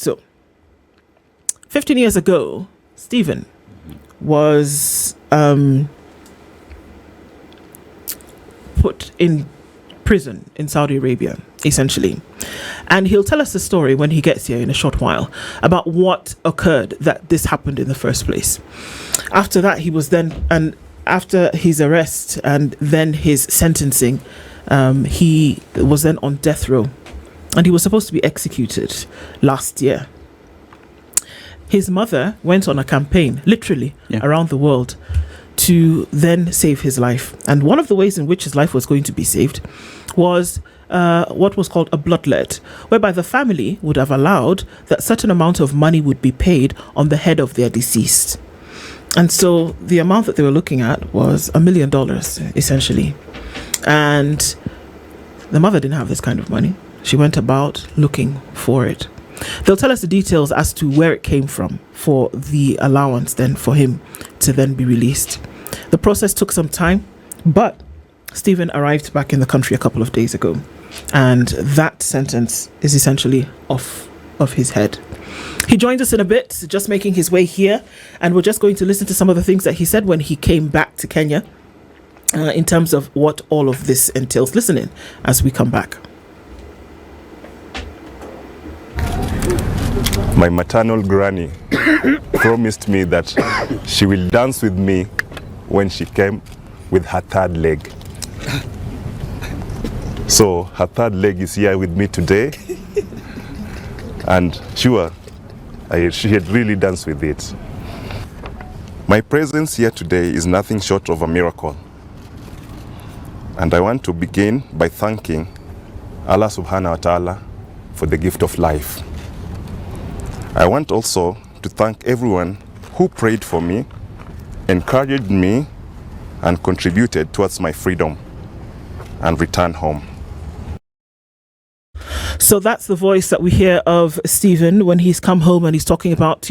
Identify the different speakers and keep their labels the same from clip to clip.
Speaker 1: So, 15 years ago, Stephen was put in prison in Saudi Arabia, essentially. And he'll tell us the story when he gets here in a short while about what occurred that this happened in the first place. After that, he was then, and after his arrest and then his sentencing, he was then on death row. And he was supposed to be executed last year. His mother went on a campaign, literally, around the world to then save his life. And one of the ways in which his life was going to be saved was what was called a bloodlet, whereby the family would have allowed that certain amount of money would be paid on the head of their deceased. And so the amount that they were looking at was $1 million, essentially. And the mother didn't have this kind of money. She went about looking for it. They'll tell us the details as to where it came from for the allowance then for him to then be released. The process took some time, but Stephen arrived back in the country a couple of days ago, and that sentence is essentially off of his head. He joins us in a bit, just making his way here, and we're just going to listen to some of the things that he said when he came back to Kenya in terms of what all of this entails. Listen in as we come back.
Speaker 2: My maternal granny promised me that she will dance with me when she came with her third leg. So her third leg is here with me today, and sure, she had really danced with it. My presence here today is nothing short of a miracle. And I want to begin by thanking Allah subhanahu wa ta'ala for the gift of life. I want also to thank everyone who prayed for me, encouraged me, and contributed towards my freedom and return home.
Speaker 1: So that's the voice that we hear of Stephen when he's come home and he's talking about,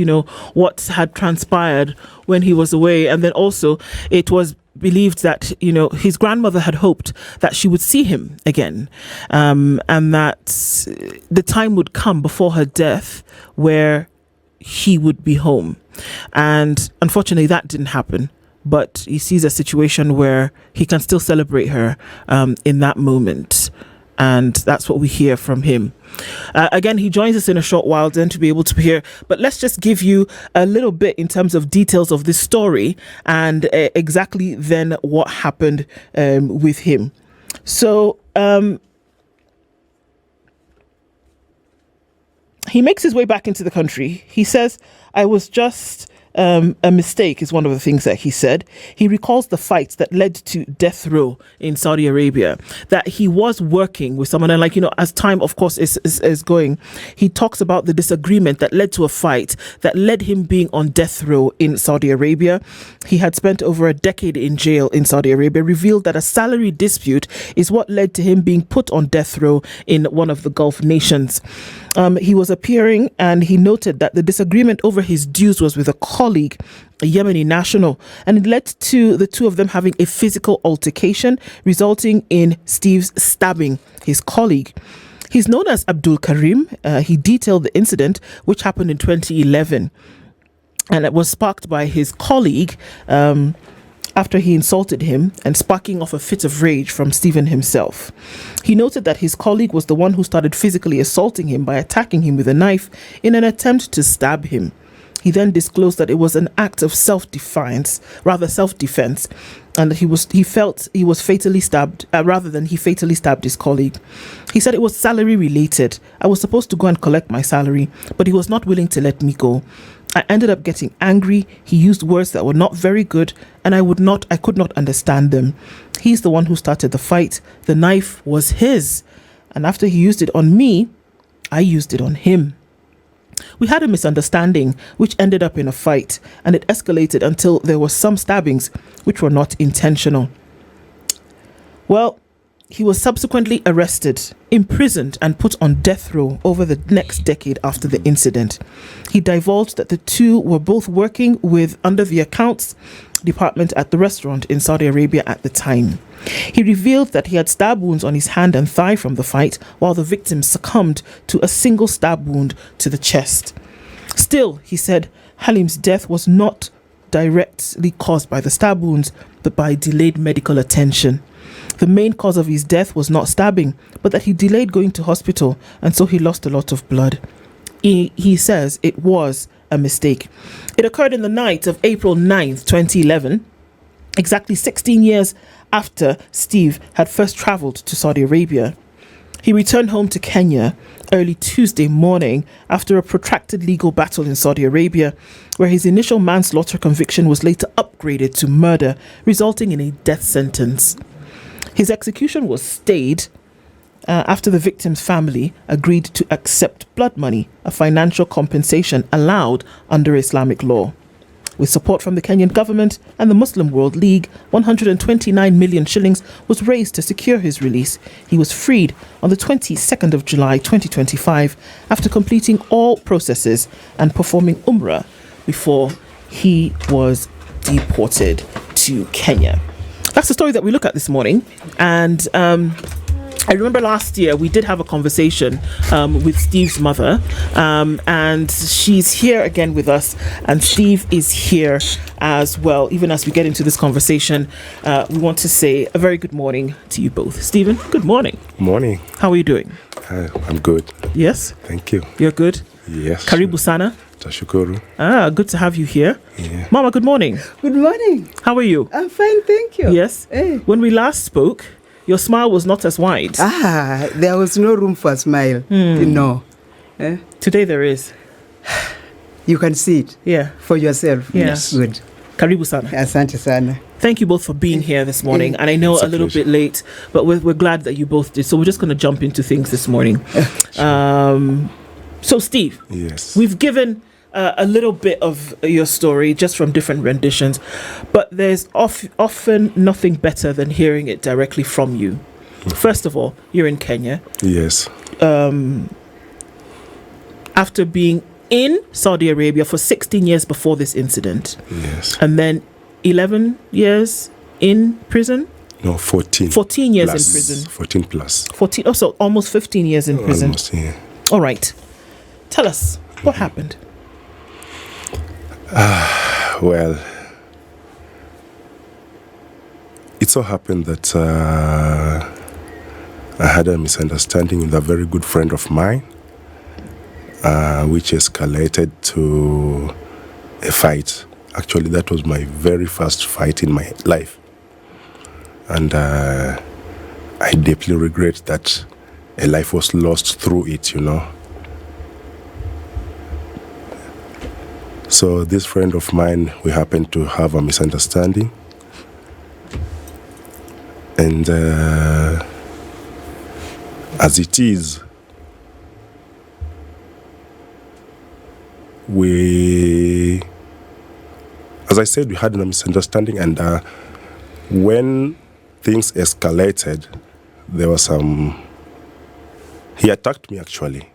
Speaker 1: what had transpired when he was away. And then also it was believed that, his grandmother had hoped that she would see him again, and that the time would come before her death where he would be home. And unfortunately that didn't happen, but he sees a situation where he can still celebrate her in that moment. And that's what we hear from him. Again, he joins us in a short while then to be able to hear. But let's just give you a little bit in terms of details of this story and exactly then what happened with him. So he makes his way back into the country. He says, I was just a mistake is one of the things that he said. He recalls the fights that led to death row in Saudi Arabia, that he was working with someone, and as time of course is going, he talks about the disagreement that led to a fight that led him being on death row in Saudi Arabia. He had spent over a decade in jail in Saudi Arabia, revealed that a salary dispute is what led to him being put on death row in one of the Gulf nations. He was appearing and he noted that the disagreement over his dues was with a colleague, a Yemeni national, and it led to the two of them having a physical altercation, resulting in Steve's stabbing his colleague. He's known as Abdul Karim. He detailed the incident, which happened in 2011, and it was sparked by his colleague after he insulted him and sparking off a fit of rage from Stephen himself. He noted that his colleague was the one who started physically assaulting him by attacking him with a knife in an attempt to stab him. He then disclosed that it was an act of self-defense, and that he felt he was fatally stabbed rather than he fatally stabbed his colleague. He said it was salary related. I was supposed to go and collect my salary, but he was not willing to let me go. I ended up getting angry. He used words that were not very good, and I could not understand them. He's the one who started the fight. The knife was his, and after he used it on me, I used it on him. We had a misunderstanding, which ended up in a fight, and it escalated until there were some stabbings, which were not intentional. Well, he was subsequently arrested, imprisoned, and put on death row over the next decade after the incident. He divulged that the two were both working with under the accounts department at the restaurant in Saudi Arabia at the time. He revealed that he had stab wounds on his hand and thigh from the fight, while the victim succumbed to a single stab wound to the chest. Still, he said, Halim's death was not directly caused by the stab wounds, but by delayed medical attention. The main cause of his death was not stabbing, but that he delayed going to hospital, and so he lost a lot of blood. He says it was a mistake. It occurred in the night of April 9th, 2011, exactly 16 years after Steve had first travelled to Saudi Arabia. He returned home to Kenya early Tuesday morning after a protracted legal battle in Saudi Arabia, where his initial manslaughter conviction was later upgraded to murder, resulting in a death sentence. His execution was stayed after the victim's family agreed to accept blood money, a financial compensation allowed under Islamic law. With support from the Kenyan government and the Muslim World League, 129 million shillings was raised to secure his release. He was freed on the 22nd of July 2025 after completing all processes and performing Umrah before he was deported to Kenya. That's the story that we look at this morning. And I remember last year we did have a conversation with Steve's mother, and she's here again with us, and Steve is here as well. Even as we get into this conversation, we want to say a very good morning to you both. Stephen, good morning.
Speaker 3: Morning.
Speaker 1: How are you doing?
Speaker 3: I'm good.
Speaker 1: Yes?
Speaker 3: Thank you.
Speaker 1: You're good?
Speaker 3: Yes.
Speaker 1: Karibu sana.
Speaker 3: Tashukuru.
Speaker 1: Good to have you here.
Speaker 3: Yeah.
Speaker 1: Mama, good morning.
Speaker 4: Good morning.
Speaker 1: How are you?
Speaker 4: I'm fine, thank you.
Speaker 1: Yes?
Speaker 4: Hey.
Speaker 1: When we last spoke, your smile was not as wide.
Speaker 4: There was no room for a smile. No.
Speaker 1: Today there is.
Speaker 4: You can see it.
Speaker 1: Yeah.
Speaker 4: For yourself.
Speaker 1: Yeah.
Speaker 4: Yes. Good.
Speaker 1: Karibu sana.
Speaker 4: Asante sana.
Speaker 1: Thank you both for being here this morning. And I know
Speaker 3: It's
Speaker 1: a little
Speaker 3: pleasure.
Speaker 1: bit late, but we're glad that you both did. So we're just going to jump into things this morning. So Steve,
Speaker 3: Yes.
Speaker 1: we've given a little bit of your story just from different renditions, but there's often nothing better than hearing it directly from you. First of all, you're in Kenya.
Speaker 3: Yes.
Speaker 1: After being in Saudi Arabia for 16 years before this incident,
Speaker 3: Yes.
Speaker 1: and then 11 years in prison.
Speaker 3: No, 14.
Speaker 1: 14 years
Speaker 3: plus.
Speaker 1: in prison.
Speaker 3: 14 plus.
Speaker 1: 14, also almost 15 years in prison.
Speaker 3: Almost, yeah.
Speaker 1: All right. Tell us, what happened?
Speaker 3: Well, it so happened that I had a misunderstanding with a very good friend of mine, which escalated to a fight. Actually, that was my very first fight in my life. And I deeply regret that a life was lost through it, you know. So this friend of mine, we happened to have a misunderstanding. And as it is, as I said, we had a misunderstanding, and when things escalated, there was he attacked me actually,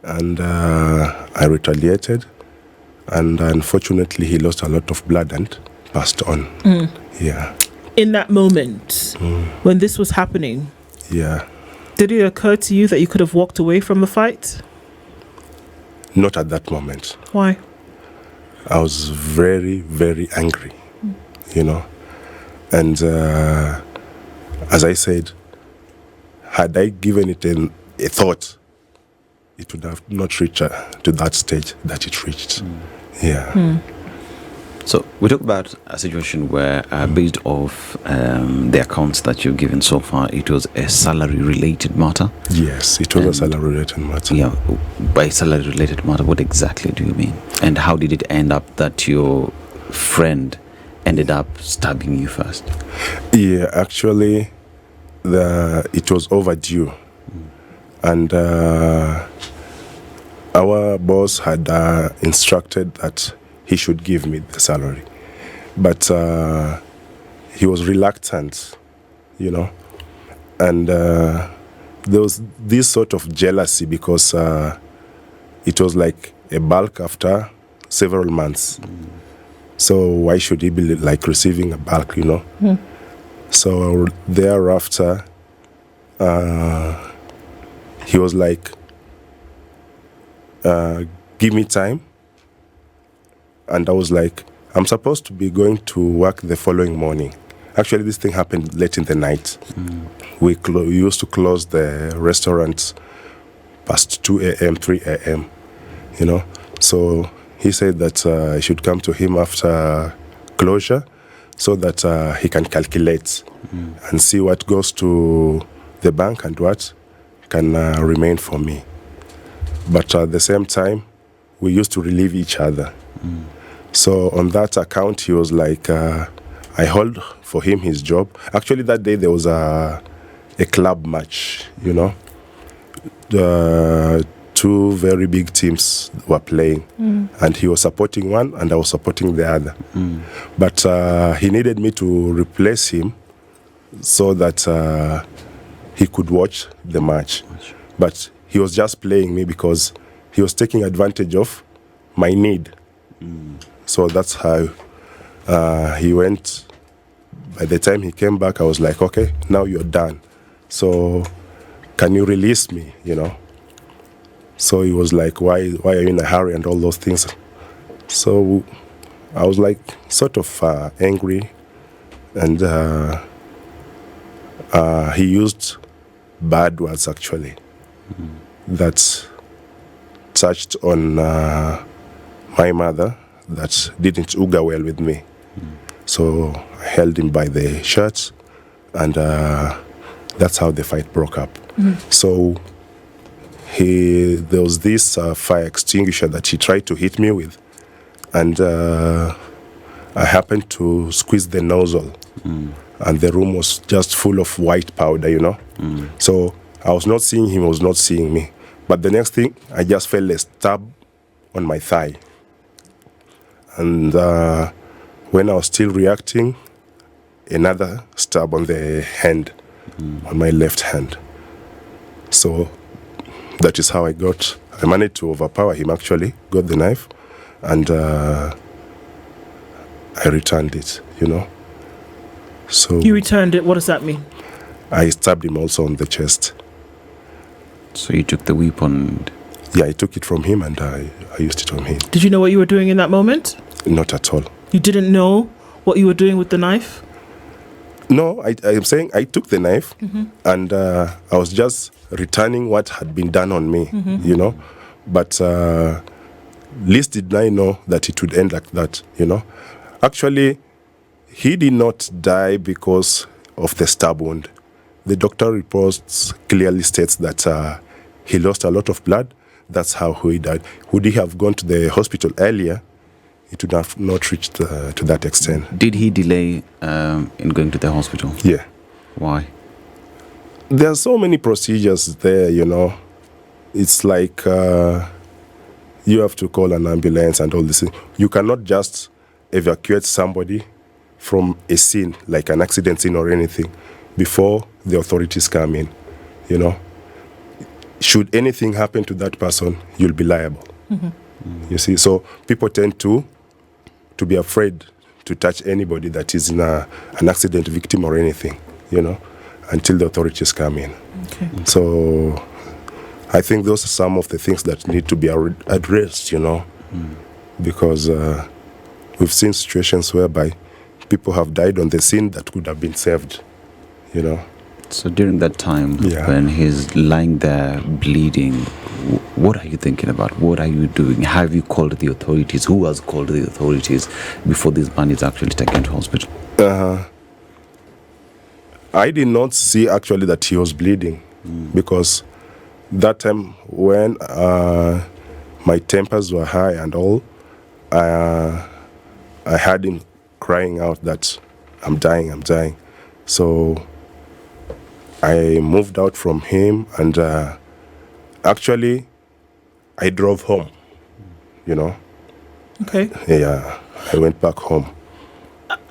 Speaker 3: and I retaliated, and unfortunately he lost a lot of blood and passed on. Yeah.
Speaker 1: In that moment, when this was happening,
Speaker 3: Yeah.
Speaker 1: did it occur to you that you could have walked away from the fight?
Speaker 3: Not at that moment.
Speaker 1: Why?
Speaker 3: I was very, very angry, you know. And as I said, had I given it a thought, it would have not reached to that stage that it reached. Yeah.
Speaker 5: So we talk about a situation where, based off the accounts that you've given so far, it was a salary-related matter.
Speaker 3: Yes, it was a salary-related matter.
Speaker 5: Yeah, by salary-related matter, what exactly do you mean? And how did it end up that your friend ended up stabbing you first?
Speaker 3: Yeah, actually, it was overdue, and our boss had instructed that he should give me the salary, but he was reluctant, you know, and there was this sort of jealousy because it was like a bulk after several months, So why should he be like receiving a bulk, you know? So thereafter, he was like, give me time. And I was like, I'm supposed to be going to work the following morning. Actually, this thing happened late in the night. We used to close the restaurants past 2 a.m., 3 a.m., you know. So he said that I should come to him after closure so that he can calculate and see what goes to the bank and what can remain for me. But at the same time, we used to relieve each other. So on that account, he was like, I hold for him his job. Actually, that day there was a club match, you know. The two very big teams were playing, and he was supporting one and I was supporting the other. But he needed me to replace him so that he could watch the match. But he was just playing me because he was taking advantage of my need. So that's how he went. By the time he came back, I was like, okay, now you're done. So can you release me, you know? So he was like, why are you in a hurry and all those things? So I was like sort of angry, and he used bad words actually that touched on my mother that didn't uga well with me. So I held him by the shirt, and that's how the fight broke up. So there was this fire extinguisher that he tried to hit me with, and I happened to squeeze the nozzle, and the room was just full of white powder, you know. So I was not seeing him, he was not seeing me. But the next thing, I just felt a stab on my thigh. And when I was still reacting, another stab on the hand, on my left hand. So that is how I managed to overpower him actually, got the knife, and I returned it, you know. So
Speaker 1: You returned it. What does that mean?
Speaker 3: I stabbed him also on the chest.
Speaker 5: So you took the weapon.
Speaker 3: Yeah, I took it from him and I used it on him.
Speaker 1: Did you know what you were doing in that moment?
Speaker 3: Not at all.
Speaker 1: You didn't know what you were doing with the knife?
Speaker 3: No, I'm saying I took the knife and I was just returning what had been done on me, you know. But least did I know that it would end like that, you know. Actually, he did not die because of the stab wound. The doctor reports clearly states that he lost a lot of blood. That's how he died. Would he have gone to the hospital earlier, it would have not reached to that extent.
Speaker 5: Did he delay in going to the hospital?
Speaker 3: Yeah.
Speaker 5: Why?
Speaker 3: There are so many procedures there, you know. It's like you have to call an ambulance and all this. You cannot just evacuate somebody from a scene, like an accident scene or anything, before the authorities come in, you know. Should anything happen to that person, you'll be liable. You see, so people tend to be afraid to touch anybody that is in an accident victim or anything, you know, until the authorities come in.
Speaker 1: Okay.
Speaker 3: So I think those are some of the things that need to be addressed, you know, because we've seen situations whereby people have died on the scene that could have been saved, you know.
Speaker 5: So during that time, when he's lying there bleeding, what are you thinking about? What are you doing? Have you called the authorities? Who has called the authorities before this man is actually taken to hospital?
Speaker 3: I did not see actually that he was bleeding because that time when my tempers were high and all, I had him crying out that I'm dying. So I moved out from him and actually I drove home, you know.
Speaker 1: Okay.
Speaker 3: Yeah, I went back home.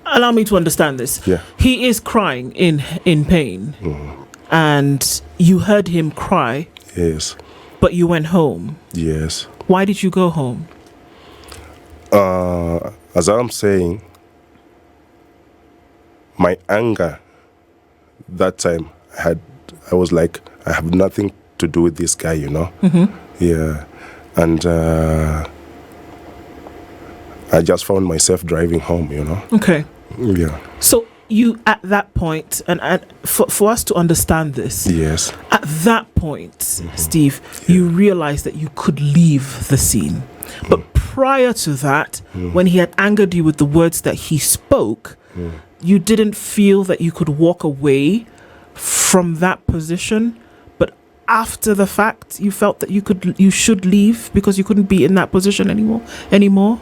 Speaker 1: Allow me to understand this.
Speaker 3: Yeah.
Speaker 1: He is crying in pain, and you heard him cry.
Speaker 3: Yes.
Speaker 1: But you went home.
Speaker 3: Yes.
Speaker 1: Why did you go home?
Speaker 3: as I'm saying, my anger that time, I was like, I have nothing to do with this guy, Yeah. And I just found myself driving home,
Speaker 1: Okay.
Speaker 3: Yeah.
Speaker 1: So you, at that point, and for us to understand this,
Speaker 3: Yes.
Speaker 1: at that point, Steve, you realized that you could leave the scene. But prior to that, when he had angered you with the words that he spoke, you didn't feel that you could walk away from that position. But after the fact, you felt that you should leave because you couldn't be in that position anymore.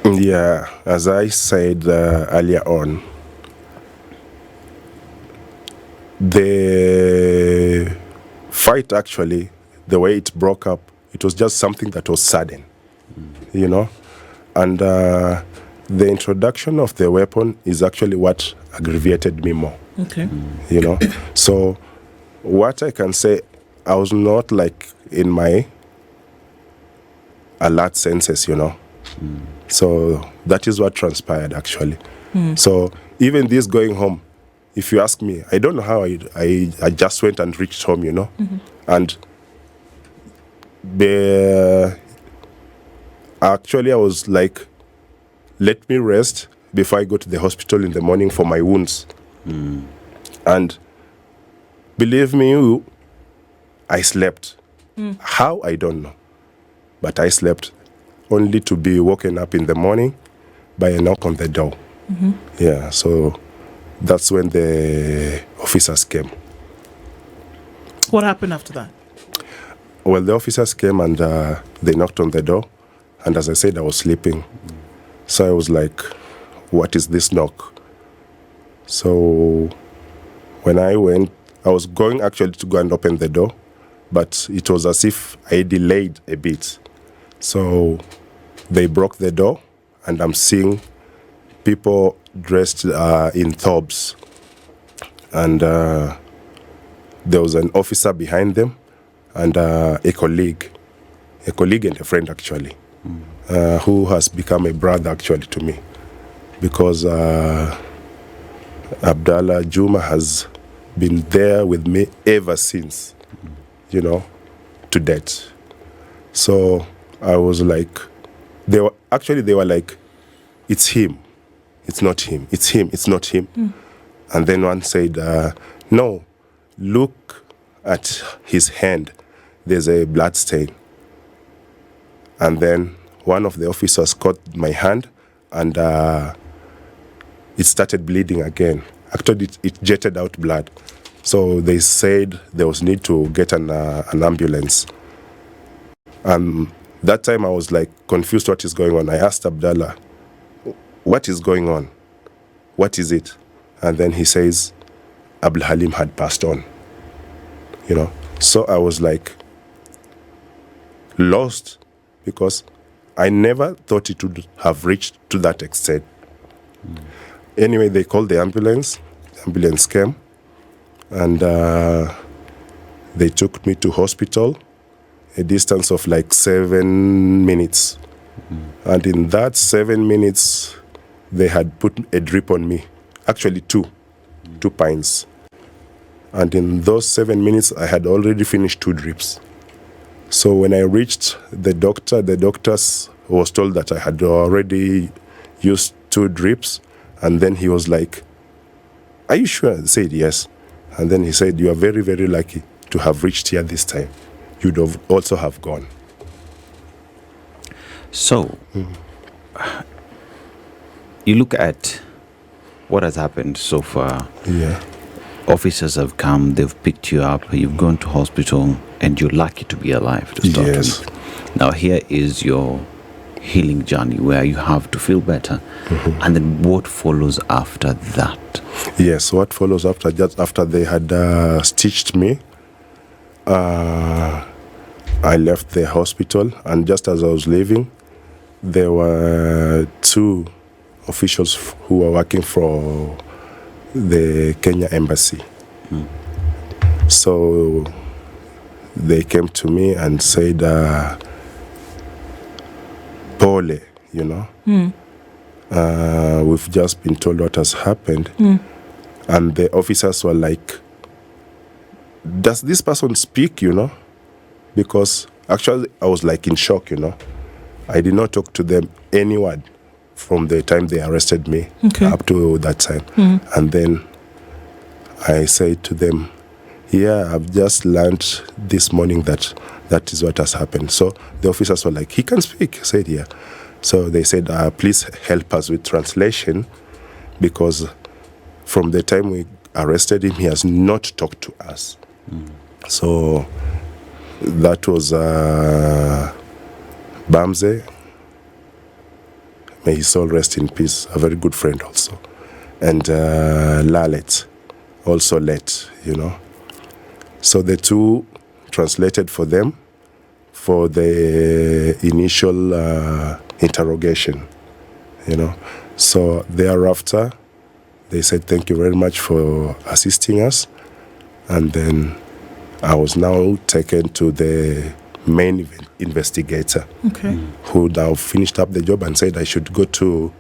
Speaker 3: Yeah, as I said earlier on, the fight actually, the way it broke up, it was just something that was sudden, and the introduction of the weapon is actually what aggravated me more.
Speaker 1: Okay.
Speaker 3: So what I can say, I was not like in my alert senses, So that is what transpired actually. So even this going home, if you ask me, I don't know how I just went and reached home, and actually I was like, let me rest before I go to the hospital in the morning for my wounds. And believe me, I slept. How, I don't know. But I slept only to be woken up in the morning by a knock on the door. Yeah, so that's when the officers came.
Speaker 1: What happened after that?
Speaker 3: Well, the officers came and they knocked on the door. And as I said, I was sleeping. So I was like, what is this knock? So when I went, I was going actually to go and open the door, but it was as if I delayed a bit. So they broke the door, and I'm seeing people dressed in thobes. And there was an officer behind them, and a colleague and a friend actually, who has become a brother actually to me, because Abdallah Juma has been there with me ever since, to date. So I was like, they were like, it's him, it's not him, it's him, it's not him. And then one said, no, look at his hand, there's a blood stain. And then one of the officers caught my hand, and it started bleeding again. Actually, it jetted out blood. So they said there was need to get an ambulance. That time I was like confused what is going on. I asked Abdallah, what is going on? What is it? And then he says, Abdul Halim had passed on. So I was like lost, because I never thought it would have reached to that extent. Anyway, they called the ambulance. The ambulance came, and they took me to hospital, a distance of like 7 minutes. And in that 7 minutes, they had put a drip on me. Actually, two pints. And in those 7 minutes, I had already finished 2 drips. So when I reached the doctors was told that I had already used 2 drips. And then he was like, are you sure? I said, yes. And then he said, you are very, very lucky to have reached here this time. You'd have also have gone.
Speaker 5: So, you look at what has happened so far.
Speaker 3: Yeah.
Speaker 5: Officers have come, they've picked you up, you've gone to hospital, and you're lucky to be alive to start with. Now, here is your healing journey where you have to feel better. And then what follows after that?
Speaker 3: Yes, what follows after that, after they had stitched me, I left the hospital, and just as I was leaving, there were 2 officials who were working for the Kenya embassy. So they came to me and said, Pole, you know. We've just been told what has happened. And the officers were like, does this person speak, you know? Because actually I was like in shock, you know. I did not talk to them any word from the time they arrested me up to that time. And then I said to them, yeah, I've just learned this morning that is what has happened. So the officers were like, he can speak. I said, yeah. So they said, please help us with translation, because from the time we arrested him, he has not talked to us. So that was Bamze. May his soul rest in peace, a very good friend also. And Lalet, also Let, you know. So the two translated for them for the initial interrogation, you know. So thereafter, they said, thank you very much for assisting us. And then I was now taken to the main investigator, who now finished up the job and said I should go to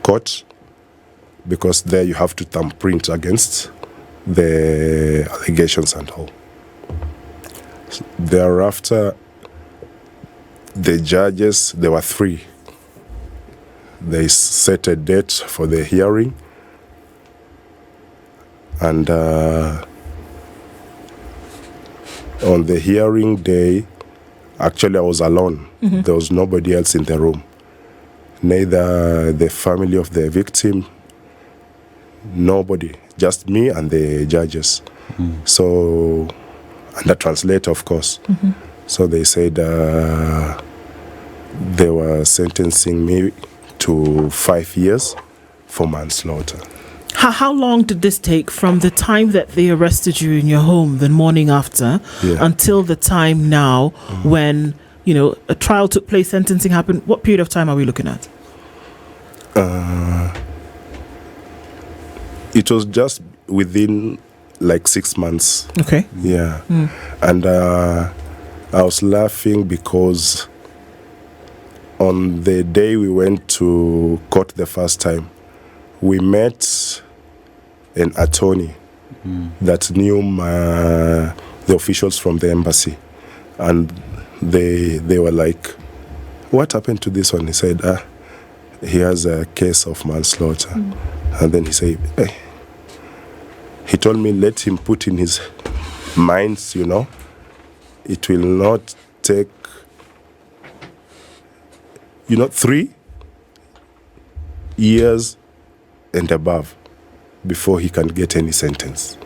Speaker 3: court, because there you have to thumbprint against the allegations and all. Thereafter, the judges, there were 3. They set a date for the hearing, and on the hearing day, actually I was alone. There was nobody else in the room. Neither the family of the victim, nobody, just me and the judges. So, and the translator, of course. So they said they were sentencing me to 5 years for manslaughter.
Speaker 1: How long did this take from the time that they arrested you in your home the morning after until the time now when, you know, a trial took place, sentencing happened? What period of time are we looking at?
Speaker 3: It was just within like 6 months.
Speaker 1: Okay.
Speaker 3: Yeah. And I was laughing because on the day we went to court the first time, we met an attorney that knew the officials from the embassy. And they were like, what happened to this one? He said, he has a case of manslaughter. And then he said, hey. He told me, let him put in his minds, you know, it will not take, 3 years and above before he can get any sentence.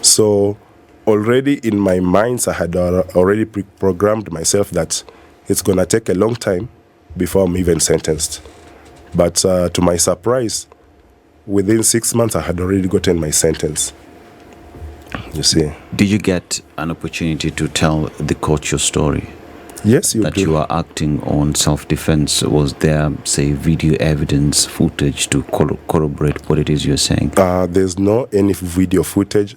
Speaker 3: So already in my mind, I had already programmed myself that it's going to take a long time before I'm even sentenced. But to my surprise, within 6 months, I had already gotten my sentence. You see.
Speaker 5: Did you get an opportunity to tell the court your story?
Speaker 3: Yes, you
Speaker 5: that
Speaker 3: do.
Speaker 5: You are acting on self-defense. Was there, say, video evidence, footage to corroborate what it is you're saying?
Speaker 3: There's no any video footage.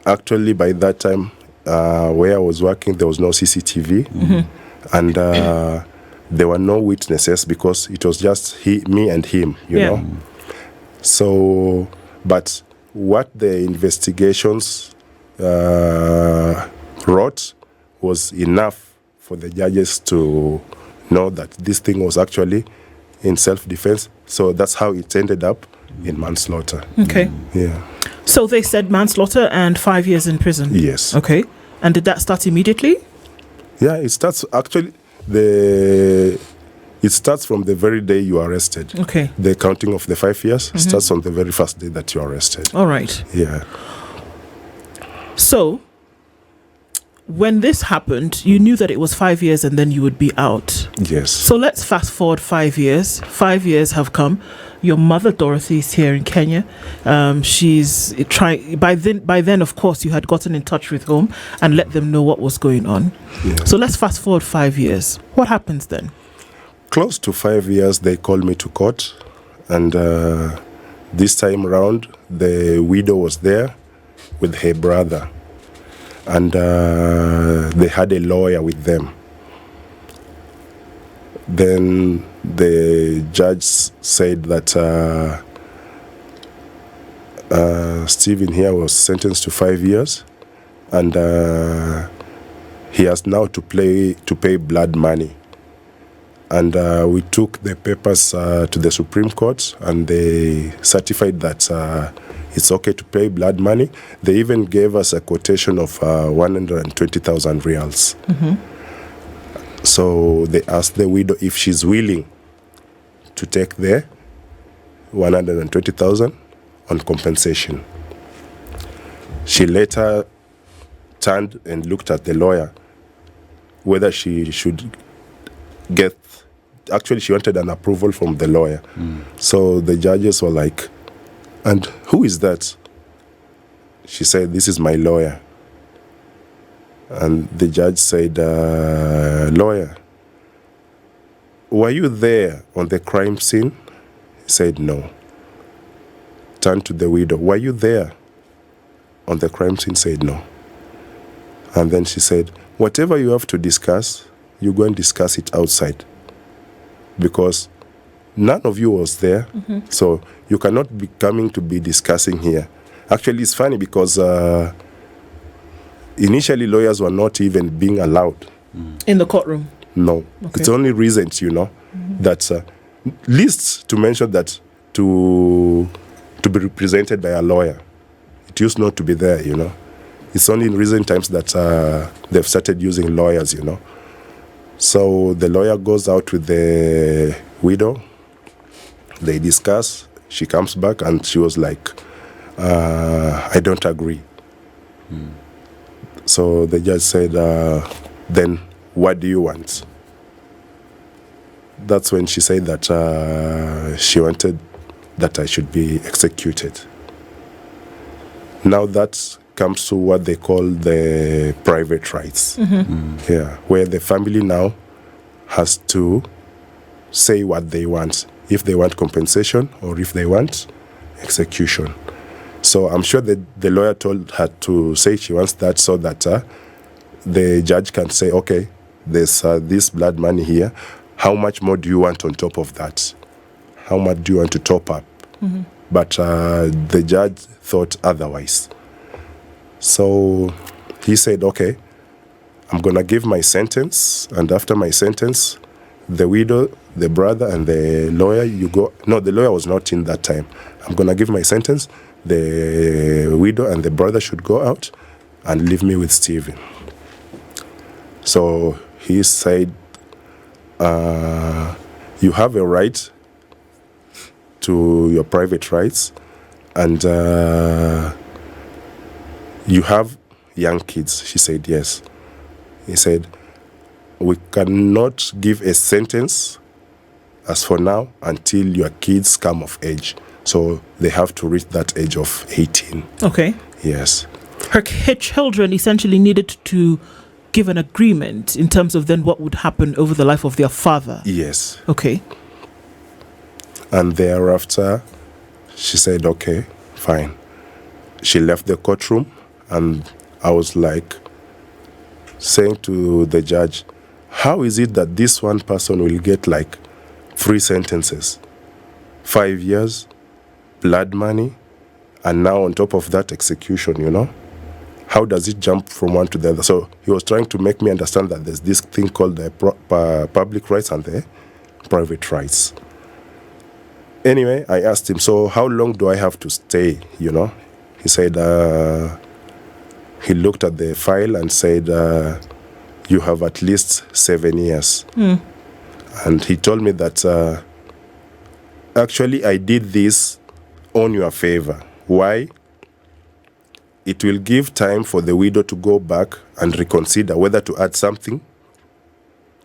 Speaker 3: Actually, by that time, where I was working, there was no CCTV. And there were no witnesses because it was just me and him, you know. So, but what the investigations wrote was enough for the judges to know that this thing was actually in self-defense. So that's how it ended up in manslaughter.
Speaker 1: Okay.
Speaker 3: Yeah.
Speaker 1: So they said manslaughter and 5 years in prison?
Speaker 3: Yes.
Speaker 1: Okay. And did that start immediately?
Speaker 3: Yeah, it starts actually, it starts from the very day you are arrested.
Speaker 1: Okay.
Speaker 3: The counting of the 5 years starts on the very first day that you are arrested.
Speaker 1: All right.
Speaker 3: Yeah.
Speaker 1: So, when this happened, you knew that it was 5 years and then you would be out.
Speaker 3: Yes.
Speaker 1: So let's fast forward 5 years. 5 years have come. Your mother, Dorothy, is here in Kenya. She's trying. By then, of course, you had gotten in touch with home and let them know what was going on.
Speaker 3: Yes.
Speaker 1: So let's fast forward 5 years. What happens then?
Speaker 3: Close to 5 years, they called me to court. And this time around, the widow was there with her brother. And they had a lawyer with them. Then the judge said that Stephen here was sentenced to 5 years, and he has now to pay blood money. And we took the papers to the Supreme Court, and they certified that it's okay to pay blood money. They even gave us a quotation of 120,000 reals. So they asked the widow if she's willing to take the 120,000 on compensation. She later turned and looked at the lawyer whether she should get. Actually, she wanted an approval from the lawyer. So the judges were like, "And who is that?" She said, "This is my lawyer." And the judge said, "Lawyer, were you there on the crime scene?" He said, "No." Turned to the widow, "Were you there on the crime scene?" Said, "No." And then she said, "Whatever you have to discuss, you go and discuss it outside. Because none of you was there, so you cannot be coming to be discussing here." Actually, it's funny because initially lawyers were not even being allowed.
Speaker 1: In the courtroom?
Speaker 3: No.
Speaker 1: Okay.
Speaker 3: It's only recent, that least to mention that to be represented by a lawyer. It used not to be there, It's only in recent times that they've started using lawyers, So the lawyer goes out with the widow. They discuss. She comes back and she was like, "I don't agree." So the judge said, "Then what do you want?" That's when she said that she wanted that I should be executed. Now that comes to what they call the private rights. Yeah, where the family now has to say what they want, if they want compensation or if they want execution. So I'm sure that the lawyer told her to say she wants that so that the judge can say, "Okay, there's this blood money here. How much more do you want on top of that? How much do you want to top up?" But the judge thought otherwise. So he said, "Okay, I'm going to give my sentence, and after my sentence, the widow, the brother, and the lawyer, you go." No, the lawyer was not in that time. "I'm going to give my sentence. The widow and the brother should go out and leave me with Stephen." So he said, "You have a right to your private rights, and you have young kids." She said, "Yes." He said, "We cannot give a sentence as for now until your kids come of age. So they have to reach that age of 18.
Speaker 1: Okay.
Speaker 3: Yes.
Speaker 1: Her children essentially needed to give an agreement in terms of then what would happen over the life of their father.
Speaker 3: Yes.
Speaker 1: Okay.
Speaker 3: And thereafter, she said, "Okay, fine." She left the courtroom, and I was like saying to the judge, "How is it that this one person will get like 3 sentences, 5 years, blood money, and now on top of that execution, How does it jump from one to the other?" So he was trying to make me understand that there's this thing called the public rights and the private rights. Anyway, I asked him, "So how long do I have to stay?" He said, he looked at the file and said, "You have at least 7 years. And he told me that actually I did this on your favor. Why? It will give time for the widow to go back and reconsider whether to add something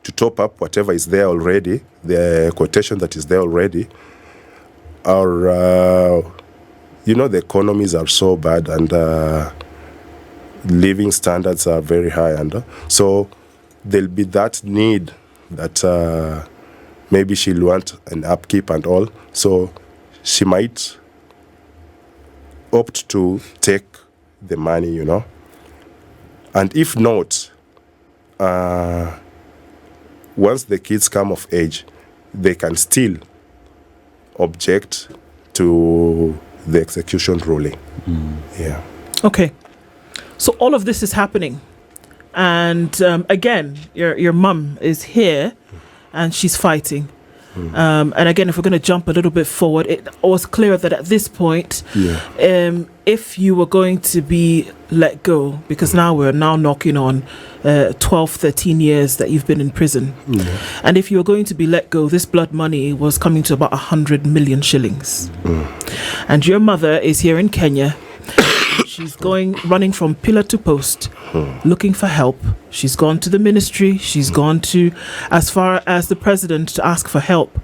Speaker 3: to top up whatever is there already, the quotation that is there already, or, the economies are so bad and living standards are very high. And so there'll be that need that maybe she'll want an upkeep and all. So she might opt to take the money, And if not, once the kids come of age, they can still object to the execution ruling. Yeah.
Speaker 1: Okay. So all of this is happening. And again, your mum is here and she's fighting. And again, if we're going to jump a little bit forward, it was clear that at this point, if you were going to be let go, because now we're knocking on 12, 13 years that you've been in prison. And if you were going to be let go, this blood money was coming to about 100 million shillings. And your mother is here in Kenya. She's running from pillar to post, looking for help. She's gone to the ministry. She's gone to as far as the president to ask for help.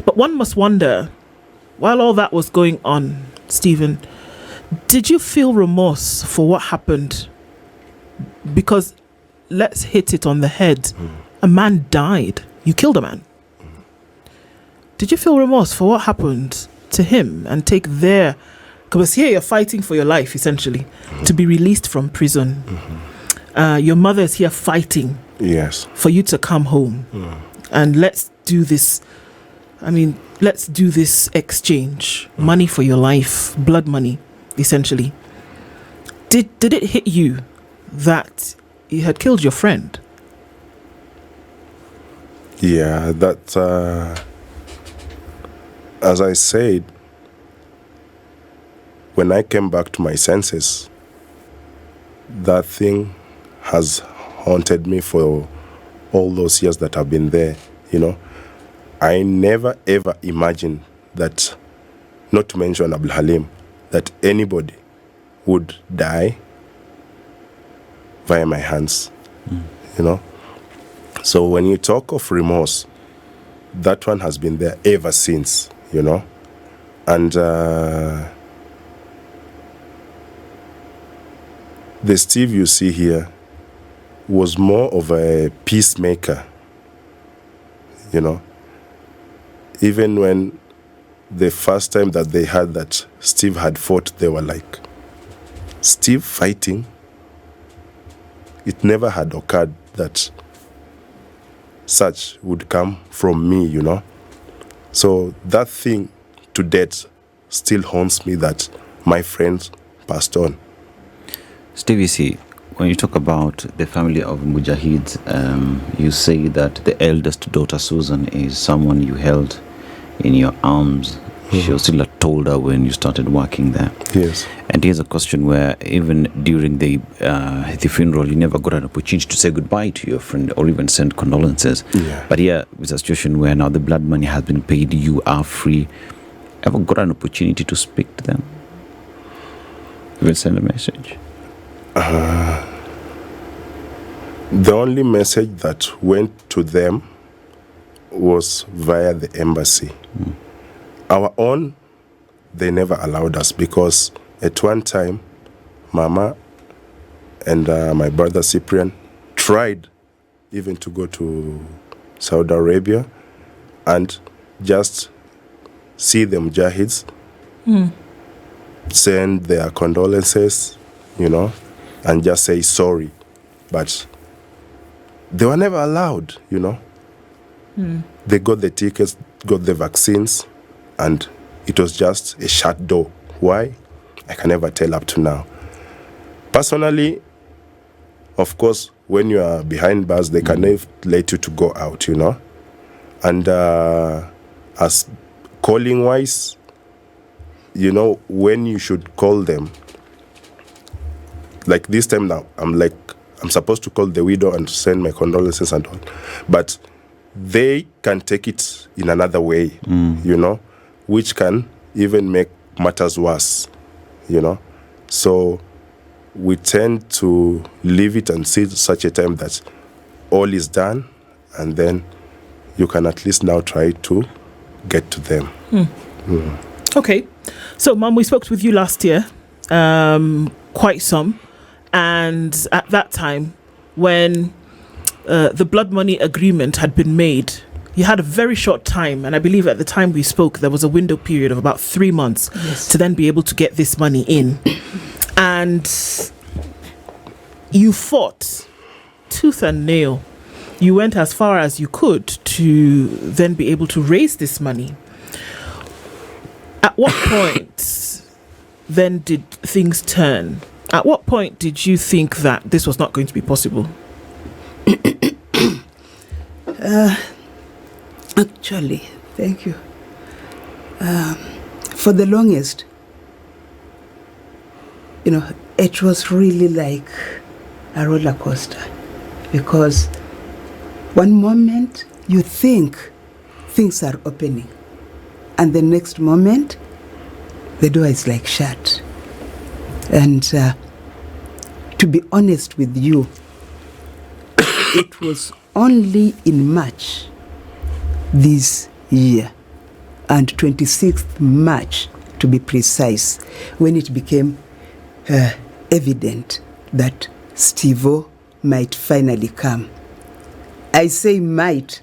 Speaker 1: But one must wonder, while all that was going on, Stephen, did you feel remorse for what happened? Because let's hit it on the head. A man died. You killed a man. Did you feel remorse for what happened to him and take their... Because here you're fighting for your life, essentially, to be released from prison. Your mother is here fighting for you to come home. And let's do this. I mean, let's do this exchange. Money for your life, blood money, essentially. Did it hit you that you had killed your friend?
Speaker 3: Yeah, that, as I said, when I came back to my senses, that thing has haunted me for all those years that I've been there, you know. I never ever imagined that, not to mention Abdul Halim, that anybody would die via my hands, you know. So when you talk of remorse, that one has been there ever since, you know. And the Steve you see here was more of a peacemaker, you know. Even when the first time that they heard that Steve had fought, they were like, Steve fighting? It never had occurred that such would come from me, you know. So that thing to death still haunts me that my friend passed on.
Speaker 5: Stevie C, when you talk about the family of Mujahids, you say that the eldest daughter, Susan, is someone you held in your arms. She was still a toddler when you started working there.
Speaker 3: Yes.
Speaker 5: And here's a question where even during the funeral, you never got an opportunity to say goodbye to your friend or even send condolences.
Speaker 3: Yeah.
Speaker 5: But here, with a situation where now the blood money has been paid, you are free. Ever got an opportunity to speak to them? Even send a message?
Speaker 3: The only message that went to them was via the embassy. Our own, they never allowed us because at one time, Mama and my brother Cyprian tried even to go to Saudi Arabia and just see the Mujahids, send their condolences, you know, and just say sorry. But they were never allowed, you know. They got the tickets, got the vaccines, and it was just a shut door. Why? I can never tell up to now. Personally, of course, when you are behind bars, they can never let you to go out, you know. And as calling-wise, you know, when you should call them, like this time now, I'm supposed to call the widow and send my condolences and all. But they can take it in another way, you know, which can even make matters worse, you know. So we tend to leave it and see such a time that all is done, and then you can at least now try to get to them.
Speaker 1: Okay. So, Mum, we spoke with you last year, quite some. And at that time, when the blood money agreement had been made, you had a very short time. And I believe at the time we spoke, there was a window period of about 3 months to then be able to get this money in. And you fought tooth and nail you went as far as you could to then be able to raise this money. At what point then did things turn? At what point did you think that this was not going to be possible?
Speaker 4: Actually, thank you. For the longest, it was really like a roller coaster, because one moment you think things are opening, and the next moment the door is like shut. And to be honest with you, it was only in March this year, and 26th March to be precise, when it became evident that Steve-O might finally come. I say might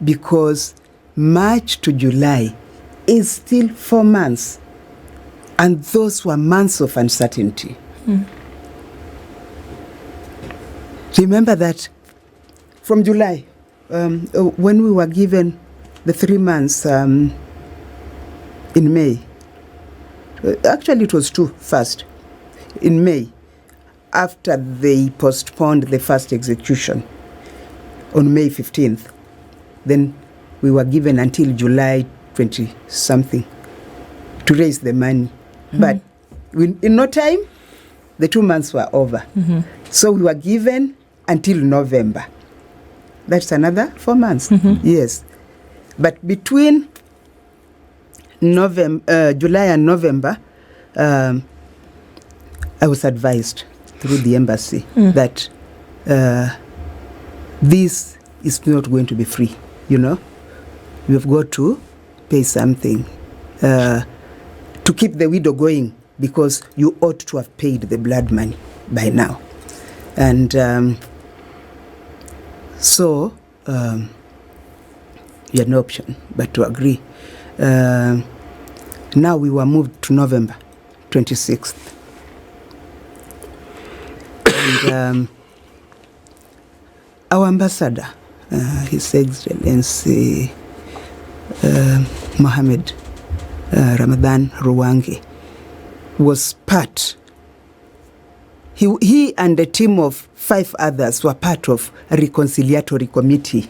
Speaker 4: because March to July is still 4 months, and those were months of uncertainty. Remember that from July, when we were given the 3 months in May, actually it was 2 first, in May, after they postponed the first execution on May 15th, then we were given until July 20-something to raise the money. But in no time, the 2 months were over. So we were given until November. That's another 4 months. Yes. But between July and November, I was advised through the embassy that this is not going to be free. You've got to pay something to keep the widow going, because you ought to have paid the blood money by now. And so we had no option but to agree. Now we were moved to November 26th. And our ambassador, His Excellency Mohammed Ramadan Ruwangi, was part. He and a team of 5 others were part of a reconciliatory committee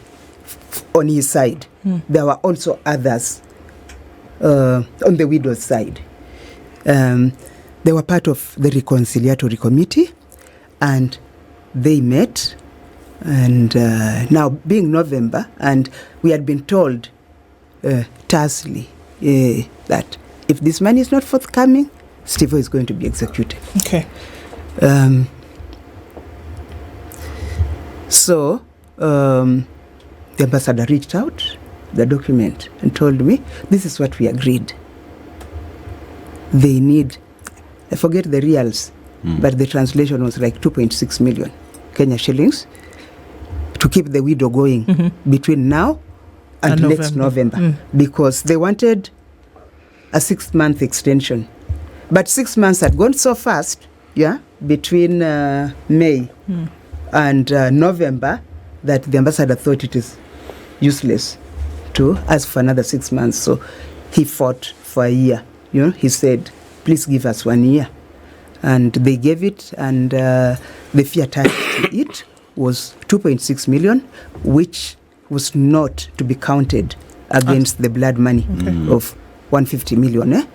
Speaker 4: on his side. There were also others on the widow's side. They were part of the reconciliatory committee, and they met. And now being November, and we had been told tersely that if this money is not forthcoming, Steve-O is going to be executed.
Speaker 1: Okay.
Speaker 4: So the ambassador reached out the document and told me, this is what we agreed. They need, I forget the reals, but the translation was like 2.6 million Kenya shillings to keep the widow going between now and next November, because they wanted a 6-month extension. But 6 months had gone so fast, between May and November, that the ambassador thought it is useless to ask for another 6 months. So he fought for a year. He said, please give us 1 year. And they gave it, and the fee attached to it was 2.6 million, which was not to be counted against the blood money of 150 million.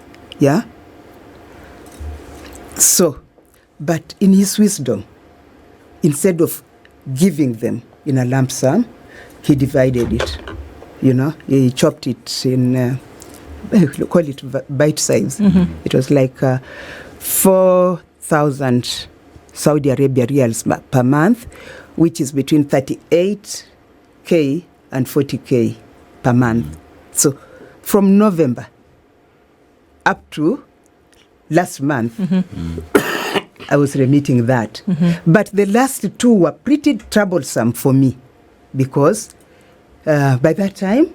Speaker 4: So, but in his wisdom, instead of giving them in a lump sum, he divided it. He chopped it in, call it bite size. It was like 4,000 Saudi Arabia reals per month, which is between 38K and 40K per month. So from November up to last month, I was remitting that. But the last 2 were pretty troublesome for me, because by that time,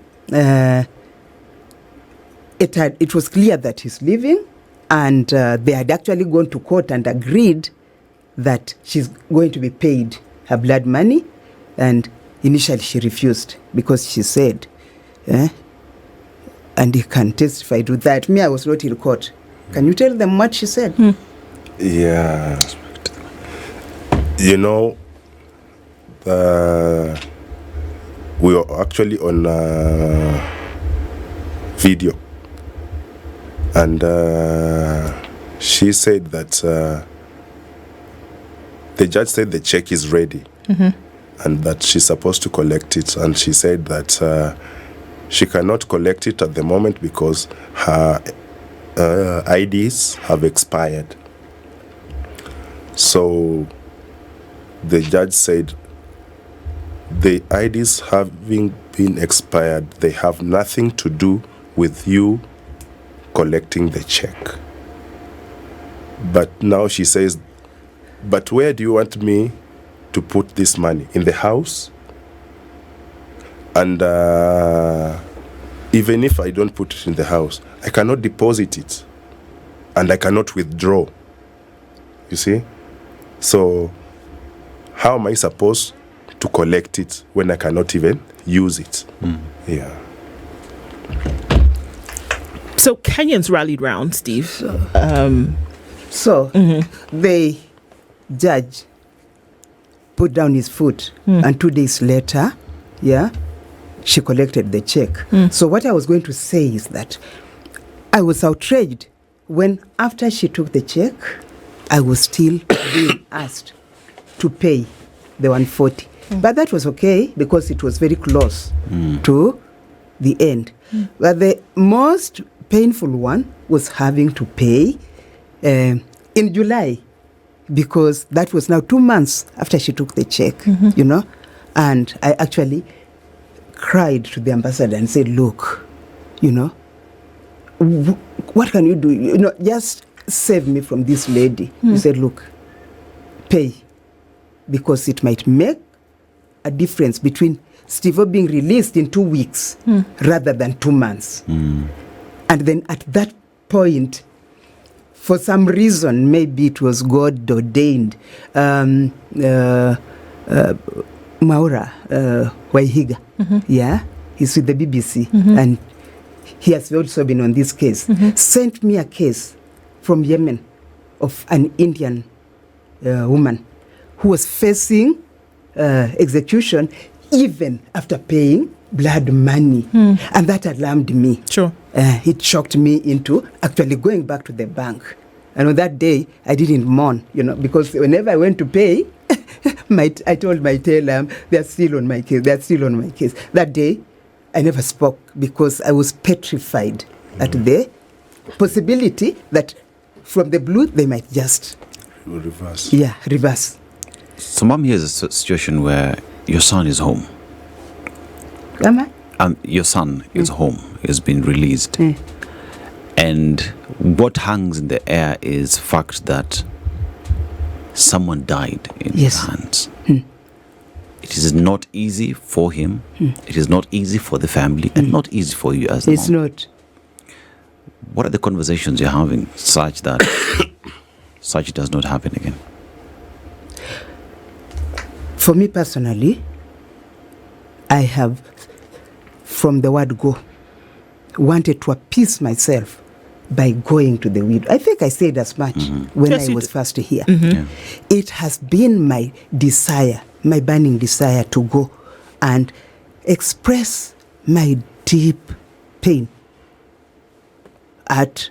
Speaker 4: it was clear that he's leaving, and they had actually gone to court and agreed that she's going to be paid her blood money, and initially she refused because she said, and he can testify to that. Me, I was not in court. Can you tell them what she said?
Speaker 3: Yeah. You know, we were actually on video. And she said that the judge said the check is ready and that she's supposed to collect it. And she said that she cannot collect it at the moment because her IDs have expired. So the judge said the IDs having been expired, they have nothing to do with you collecting the check. But now she says, but where do you want me to put this money? In the house? And even if I don't put it in the house, I cannot deposit it and I cannot withdraw. You see? So how am I supposed to collect it when I cannot even use it? Yeah.
Speaker 1: So Kenyans rallied round, Steve.
Speaker 4: So the judge put down his foot, and 2 days later, she collected the check. So what I was going to say is that I was outraged when, after she took the check, I was still being asked to pay the 140. But that was okay because it was very close to the end. But the most painful one was having to pay in July, because that was now 2 months after she took the check, you know. And I actually cried to the ambassador and said, look, you know, what can you do? You know, just save me from this lady. He said, look, pay, because it might make a difference between Steve being released in 2 weeks rather than 2 months. And then at that point, for some reason, maybe it was God ordained, Maura Waihiga, he's with the BBC, and he has also been on this case, sent me a case from Yemen of an Indian woman who was facing execution even after paying blood money. And that alarmed me.
Speaker 1: Sure.
Speaker 4: It shocked me into actually going back to the bank. And on that day, I didn't mourn, you know, because whenever I went to pay, I told my teller, they're still on my case, That day, I never spoke because I was petrified at the possibility that from the blue, they might just
Speaker 3: reverse.
Speaker 4: Yeah, reverse.
Speaker 5: So, Mom, here's a situation where your son is home.
Speaker 4: Am I?
Speaker 5: Your son is home, has been released. And what hangs in the air is fact that someone died in his hands. It is not easy for him. It is not easy for the family, and not easy for you as a mom.
Speaker 4: It's not.
Speaker 5: What are the conversations you're having such that such does not happen again?
Speaker 4: For me personally, I have, from the word go, wanted to appease myself by going to the widow. I think I said as much when I was first here. It has been my desire, my burning desire, to go and express my deep pain at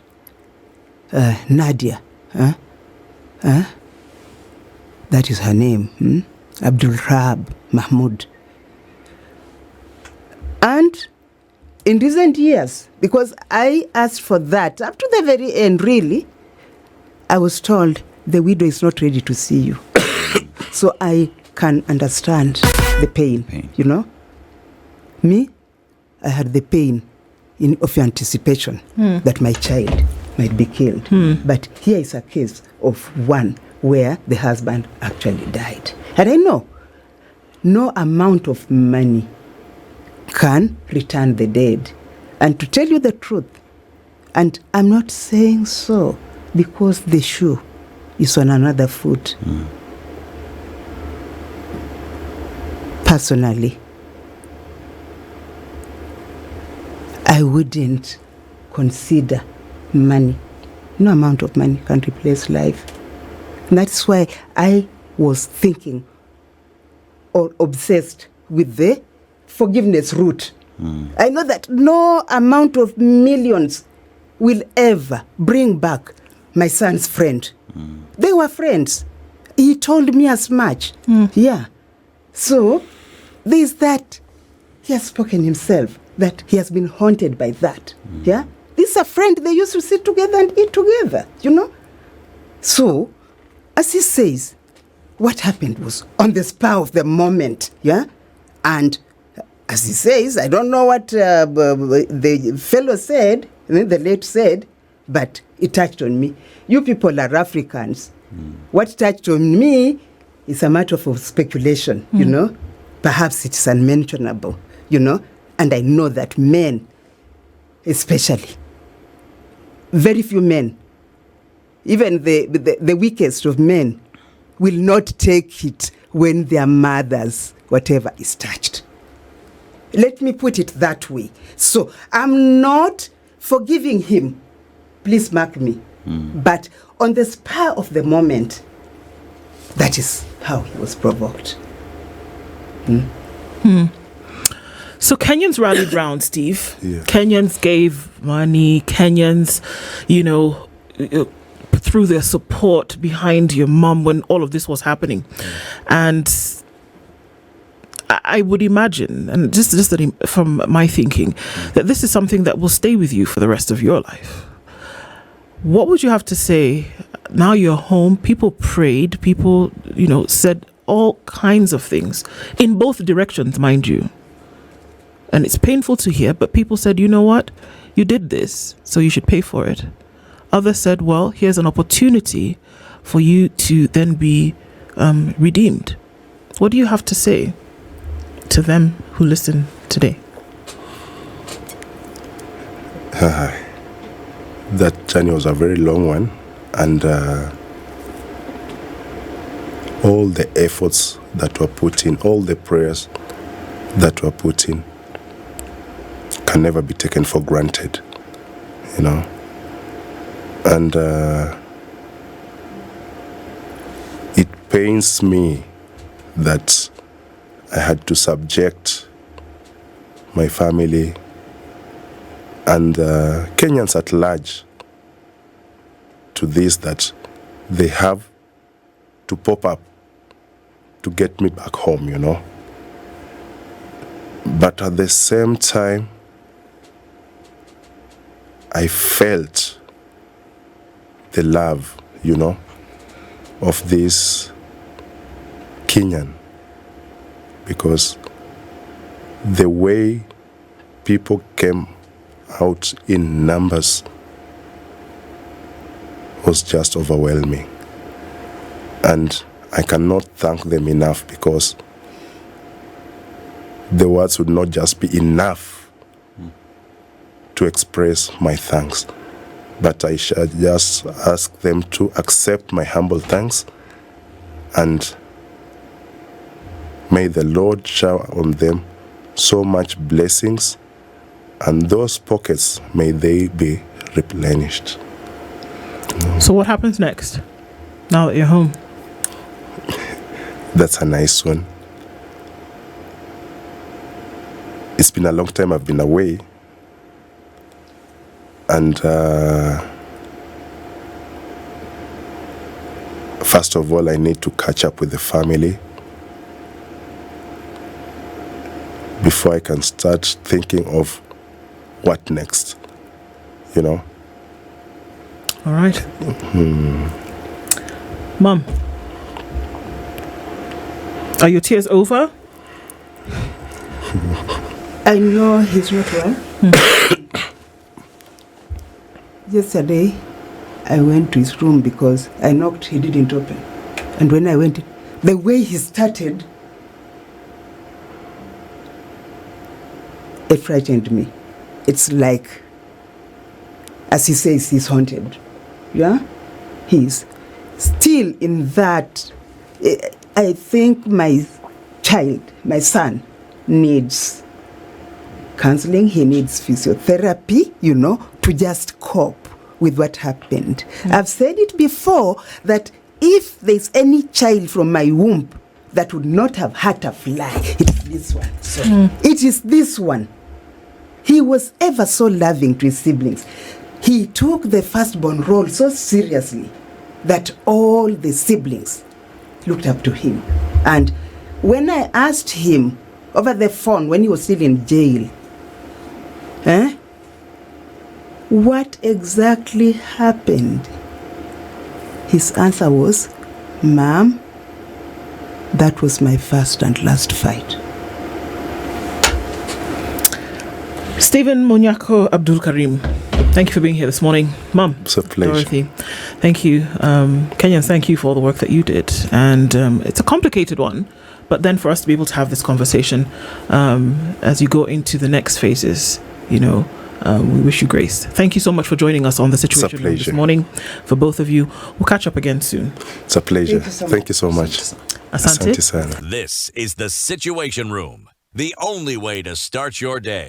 Speaker 4: Nadia. That is her name. Abdul Rahab Mahmoud. And in recent years, because I asked for that, up to the very end, really, I was told the widow is not ready to see you. So I can understand the pain, you know. Me, I had the pain of anticipation that my child might be killed. But here is a case of one where the husband actually died. And I know no amount of money can return the dead. And to tell you the truth, and I'm not saying so because the shoe is on another foot. Personally, I wouldn't consider money. No amount of money can replace life. And that's why I was thinking or obsessed with the forgiveness route. I know that no amount of millions will ever bring back my son's friend. They were friends. He told me as much. Yeah. So there's that. He has spoken himself that he has been haunted by that. Yeah. This is a friend. They used to sit together and eat together, you know. So, as he says, what happened was on the spur of the moment. Yeah. And as he says, I don't know what the fellow said, the late said, but it touched on me. You people are Africans. What touched on me is a matter of speculation, you know. Perhaps it's unmentionable, you know. And I know that men, especially, very few men, even the weakest of men, will not take it when their mothers, whatever, is touched. Let me put it that way. So I'm not forgiving him. Please mark me. But on the spur of the moment, that is how he was provoked.
Speaker 1: So Kenyans rallied round, Steve.
Speaker 3: Yeah.
Speaker 1: Kenyans gave money. Kenyans, threw their support behind your mom when all of this was happening. And I would imagine, and just from my thinking, that this is something that will stay with you for the rest of your life. What would you have to say? Now you're home, people prayed, people, said all kinds of things in both directions, mind you. And it's painful to hear, but people said, you know what? You did this, so you should pay for it. Others said, well, here's an opportunity for you to then be redeemed. What do you have to say to them who listen today?
Speaker 3: That journey was a very long one, and all the efforts that were put in, all the prayers that were put in can never be taken for granted, And it pains me that I had to subject my family and Kenyans at large to this, that they have to pop up to get me back home, But at the same time, I felt the love, of this Kenyan, because the way people came out in numbers was just overwhelming. And I cannot thank them enough, because the words would not just be enough to express my thanks. But I shall just ask them to accept my humble thanks, and may the Lord shower on them so much blessings, and those pockets, may they be replenished.
Speaker 1: So what happens next, now that you're home?
Speaker 3: That's a nice one. It's been a long time I've been away. And first of all, I need to catch up with the family before I can start thinking of what next,
Speaker 1: All right. Mom, are your tears over?
Speaker 4: I know he's not well. Yesterday, I went to his room because I knocked, he didn't open. And when I went, the way he started, it frightened me. It's like, as he says, he's haunted. Yeah? He's still in that. I think my child, my son, needs counseling, he needs physiotherapy, to just cope with what happened. I've said it before that if there's any child from my womb that would not have hurt a fly, it's this one. So it is this one. He was ever so loving to his siblings. He took the firstborn role so seriously that all the siblings looked up to him. And when I asked him over the phone when he was still in jail, what exactly happened? His answer was, Ma'am, that was my first and last fight.
Speaker 1: Stephen Munyakho Abdul Karim, thank you for being here this morning. Mum,
Speaker 3: it's a pleasure.
Speaker 1: Dorothy, thank you. Kenyans, thank you for all the work that you did. And it's a complicated one, but then for us to be able to have this conversation as you go into the next phases, we wish you grace. Thank you so much for joining us on the Situation Room this morning. For both of you, we'll catch up again soon.
Speaker 3: It's a pleasure. Thank you so much.
Speaker 1: Asante.
Speaker 3: Asante sana.
Speaker 6: This is the Situation Room, the only way to start your day.